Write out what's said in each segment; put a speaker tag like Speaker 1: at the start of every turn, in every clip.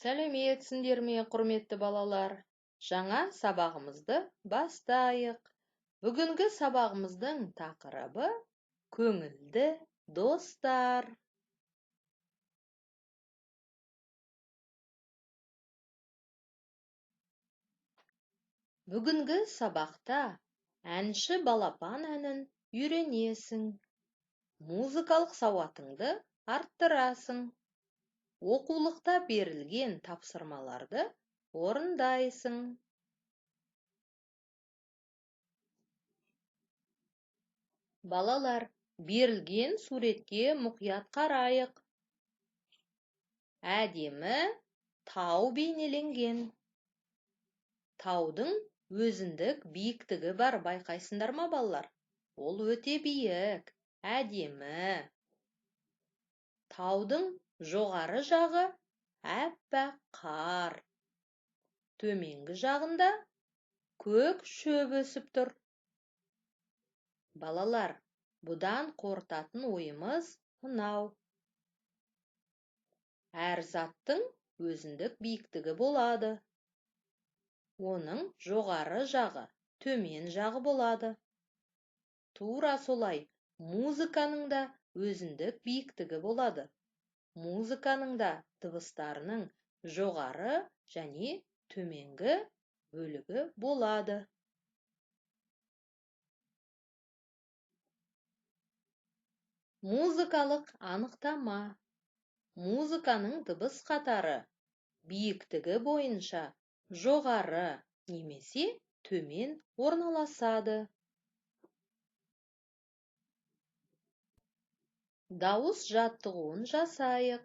Speaker 1: Сәлеметсіңдер ме, құрметті балалар? Жаңа сабағымызды бастайық. Бүгінгі сабағымыздың тақырыбы көңілді достар. Бүгінгі сабақта әнші балапан әнін үйренесің. Музыкалық сауатыңды арттырасың. Оқулықта берілген тапсырмаларды орындайсың. Балалар, берілген суретке мұқият қарайық. Әдемі тау бейнеленген. Таудың өзіндік биіктігі бар, байқайсыңдар ма, балалар? Ол өте биік, әдемі. Таудың жоғары жағы әппақ қар. Төменгі жағында көк шөп өсіп тұр. Балалар, бұдан қорытатын ойымыз мынау. Әр заттың өзіндік биіктігі болады. Оның жоғары жағы, төмен жағы болады. Тура солай, музыканың да өзіндік биіктігі болады. Музыканың да дыбыстарының жоғары және төменгі бөлігі болады. Музыкалық анықтама. Музыканың дыбыс қатары биіктігі бойынша жоғары немесе төмен орналасады. Дауыс жаттығуын жасайық.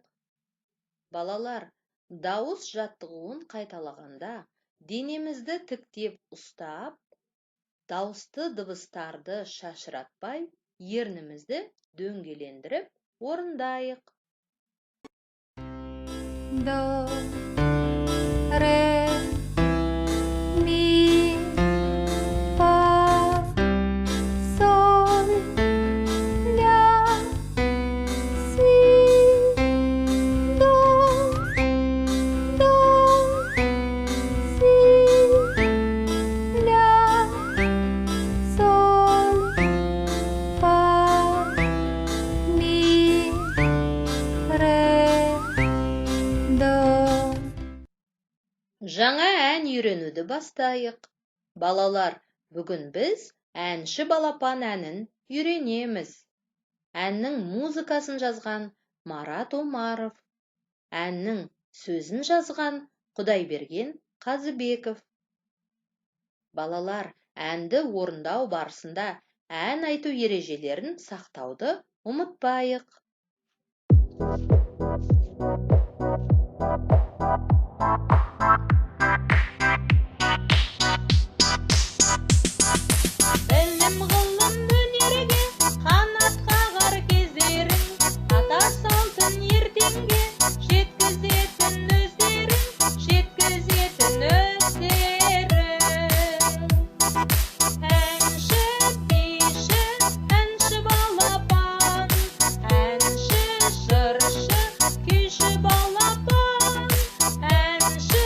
Speaker 1: Балалар, дауыс жаттығуын қайталағанда денемізді тіктеп ұстап, дауысты дыбыстарды шашыратпай, ернімізді дөңгелендіріп орындайық.
Speaker 2: До, ре, ми, фа, соль, ля, си, до, си, ля, соль, фа, ми, ре, до.
Speaker 1: Жаңа ән үйренуді бастайық. Балалар, бүгін біз әнші балапан әнін үйренеміз. Әннің музыкасын жазған Марат Омаров. Әннің сөзін жазған Құдайберген Қазыбеков. Балалар, әнді орындау барысында ән айту ережелерін сақтауды ұмытпайық. Білім ғылым өнерге қанат қағар кездерің, ата салтын ертеңге жеткізетін өздерің, жеткізетін өздерің. Әнші, биші, әнші балапан, әнші, жыршы, күйші балапан, әнші,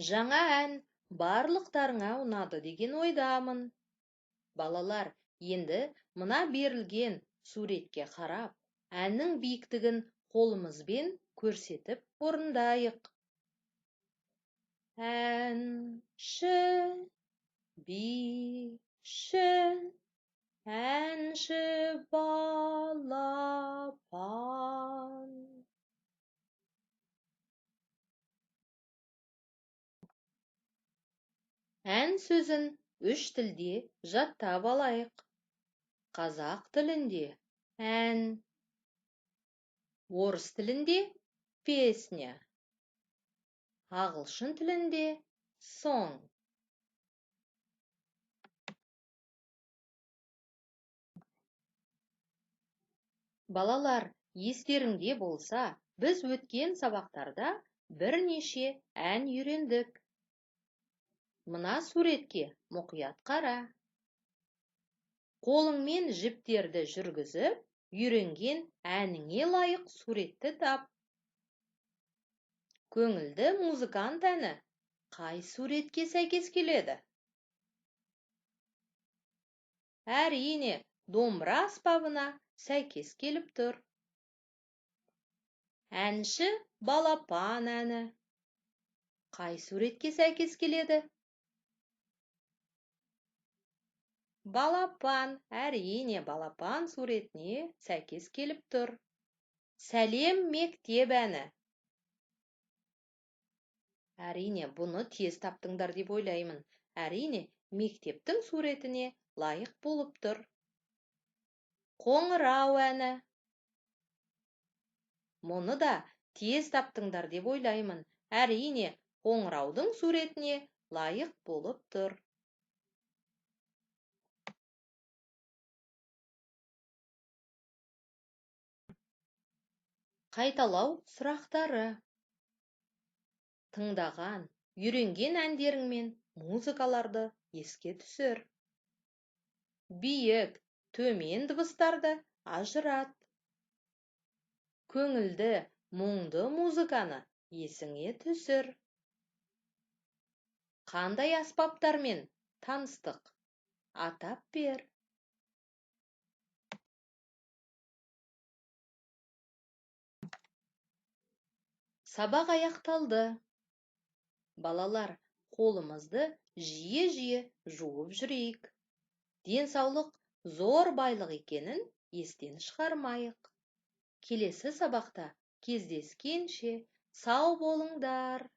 Speaker 1: Жаңа ән барлықтарыңа ұнады деген ойдамын. Балалар, енді мына берілген суретке қарап, әннің биіктігін қолымызбен көрсетіп орындайық. Әнші, биші, әнші балапан. Ән сөзін үш тілде жаттап алайық. Қазақ тілінде ән, орыс тілінде песня, ағылшын тілінде song. Балалар, естеріңде болса, біз өткен сабақтарда бірнеше ән үйрендік. Мына суретке мұқият қара. Қолыңмен жіптерді жүргізіп, үйренген әніңе лайық суретті тап. Көңілді музыкант әні қай суретке сәйкес келеді? Әрине, домбыра аспабына сәйкес келіп тұр. Әнші балапан әні қай суретке сәйкес келеді? Балапан, әрине, балапан суретіне сәйкес келіп тұр. Сәлем мектеп әні. Әрине, бұны тез таптыңдар деп ойлаймын. Әрине, мектептің суретіне лайық болып тұр. Қоңырау әні. Мұны да тез таптыңдар деп ойлаймын. Әрине, қоңыраудың суретіне лайық болып тұр. Қайталау сұрақтары. Тыңдаған, үйренген әндерің мен музыкаларды еске түсір. Биік, төмен дыбыстарды ажырат. Көңілді, мұңды музыканы есіңе түсір. Қандай аспаптармен таныстық? Атап бер. Сабақ аяқталды. Балалар, қолымызды жиі-жиі жуып жүрейік. Денсаулық зор байлық екенін естен шығармайық. Келесі сабақта кездескенше сау болыңдар.